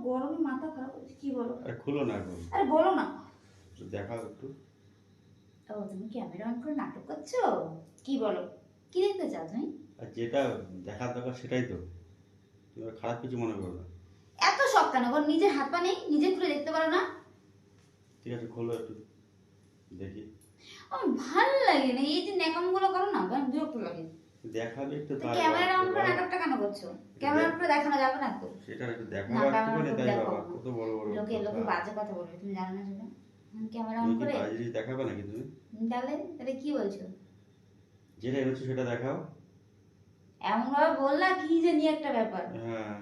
গরমে মাথা খারাপ হচ্ছে। কি বলো? আরে খুলো না এখন, আরে বলো না। দেখাও একটু। ও তুমি ক্যামেরা অন করে নাটক করছো? কি বলো? কি দেখতে চাও তুমি? আর যেটা দেখার দরকার সেটাই তো, তুমি খারাপ কিছু মনে করো না। এত শখ কেন গো? নিজের হাত পা নেই, নিজে খুলে দেখতে পারো না? ঠিক আছে খোলো একটু দেখি। আমার ভাল লাগে না এই যে ন্যাকামগুলো করো না, আমার বিরক্ত লাগে। দেখাবে একটু তো তাই ক্যামেরা অন করে বাবা। নাটকটা কেন করছো? ক্যামেরা অন করে দেখানো যাবে না তো? সেটা একটু না, দেখাবো ক্যামেরা অন একটুখানি করে তাই দেখো। বাবা, কত বড় বড় লোকে লোকে কথা। বাজে কথা বলবে, তুমি জানো না সেটা? ক্যামেরা অন তুমি কি করে বাজে জিনিস দেখাবে নাকি তুমি? তাহলে তাহলে কি বলছো? যেটা এনেছো সেটা দেখাও। এমন ভাবে বললা কি জানি একটা ব্যাপার। হ্যাঁ।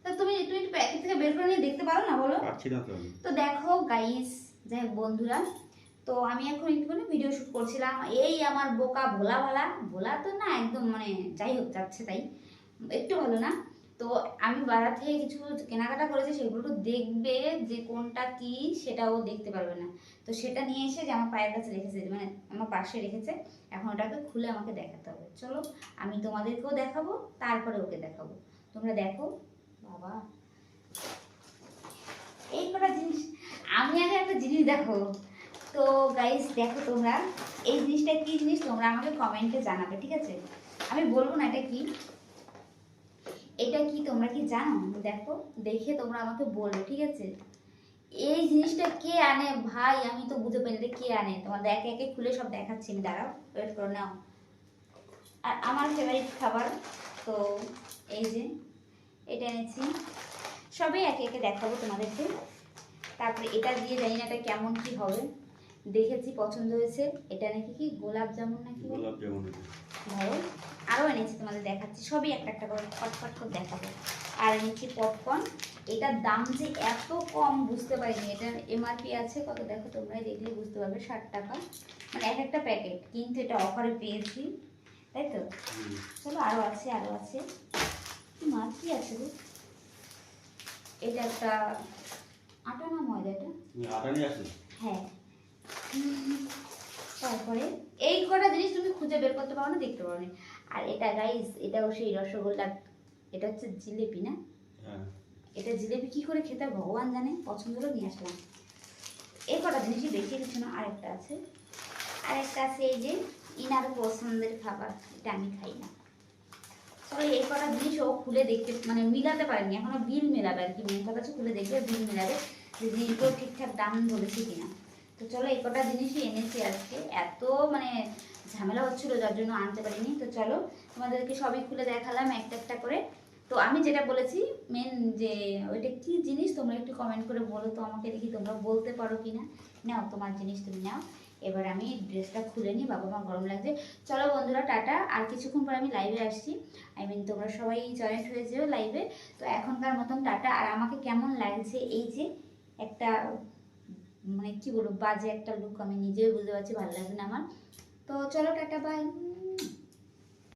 তা তুমি তুমি একটু প্যাকেট থেকে বের করে নিয়ে দেখতে পারো না, বলো? পারছি না তো আমি। তো দেখো গাইস, যাই হোক বন্ধুরা, তো আমি এখন একটুখানি ভিডিও শুট করছিলাম। এই আমার বোকা ভোলা ভালা, ভোলা তো না একদম, মানে যাই হোক যাচ্ছে তাই, একটু ভালো না। তো আমি বাজার থেকে কিছু কেনাকাটা করেছি, সেগুলো তো দেখবে যে কোনটা কি সেটাও দেখতে পারবে না। তো সেটা নিয়ে এসে যে আমার পায়ের কাছে রেখেছে, মানে আমার পাশে রেখেছে, এখন ওটাকে খুলে আমাকে দেখাতে হবে। চলো আমি তোমাদেরকেও দেখাবো, তারপরে ওকে দেখাবো। তোমরা দেখো। বাবা, এই কটা জিনিস, আমি আগে একটা জিনিস দেখো। তো গাইস দেখো তোমরা, এই জিনিসটা কি জিনিস তোমরা আমাকে কমেন্টে জানাবে, ঠিক আছে? আমি বলবো না এটা কি, এটা কি তোমরা কি জানো? দেখো, দেখে তোমরা আমাকে বলবে, ঠিক আছে? এই জিনিসটা কে আনে ভাই, আমি তো বুঝে পাই না এটা কে আনে। তোমাদের একে একে খুলে সব দেখাচ্ছি আমি, দাঁড়াও, ওয়েট করো, নাও। আর আমার ফেভারিট খাবার, তো এই যে এটা এনেছি, সবই একে একে দেখাবো তোমাদেরকে। তারপরে এটা দিয়ে জানি না এটা কেমন কি হবে, দেখেছি পছন্দ হয়েছে। এটা নাকি কি গোলাপ জামুন নাকি বলে? গোলাপ জামুন। ধরো, আরও এনেছি তোমাদের দেখাচ্ছি, সবই একটা একটা করে ফটফট করে দেখাবো। আর এনেছি পপকর্ন। এটার দাম যে এত কম বুঝতে পারিনি। এটার এমআরপি আছে কত দেখো, তোমরাই দেখলে বুঝতে পারবে, 60 টাকা, মানে এক একটা প্যাকেট, কিন্তু এটা অফারে পেয়েছি, তাই তো? চলো আরও আছে, আরও আছে। মার কি আছে গো? এটা একটা আটা না ময়দা এটা? তুমি আটা নিয়ে আসো। হ্যাঁ। তারপরে এই কটা জিনিস তুমি খুঁজে বের করতে পারো না, দেখতে পারো না। আর এটা গাইস, এটাও সেই রসগোল্লা, এটা হচ্ছে জিলেপি না? হ্যাঁ। এটা জিলেপি কি করে খেতে হয় ভগবান জানে, পছন্দ করে নিয়ে আসলাম। এই কটা জিনিসই, বেশি কিছু না। আরেকটা আছে, আরেকটা আছে এই যে ইনার পছন্দের খাবার, এটা আমি খাই না। তবে এই কটা জিনিস ও খুলে দেখতে, মানে মিলাতে পারেনি এখনো, বিল মেলাবে আর কি, মেন কথা হচ্ছে খুলে দেখবে, বিল মেলাবে যে জিনিসগুলো ঠিকঠাক দাম ধরেছে কিনা। তো চলো এই কটা জিনিসই এনেছি আজকে, এত মানে ঝামেলা হচ্ছিলো যার জন্য আনতে পারিনি। তো চলো তোমাদেরকে সবই খুলে দেখালাম একটা একটা করে। তো আমি যেটা বলেছি মেন, যে ওইটা কি জিনিস তোমরা একটু কমেন্ট করে বলো তো আমাকে, দেখি তোমরা বলতে পারো কিনা। নাও তোমার জিনিস তুমি নাও। এবার আমি ড্রেসটা খুলে নিই, বাবা মা গরম লাগছে। চলো বন্ধুরা টাটা, আর কিছুক্ষণ পর আমি লাইভে আসছি। আই মিন তোমরা সবাই জয়েন্ট হয়ে যেও লাইভে। তো এখনকার মতন টাটা। আর আমাকে কেমন লাগছে এই যে একটা, মানে কি বলবো, বাজে একটা লুক, আমি নিজেও বুঝতে পারছি, ভালো লাগবে না আমার। তো চলো টাটা, বাই।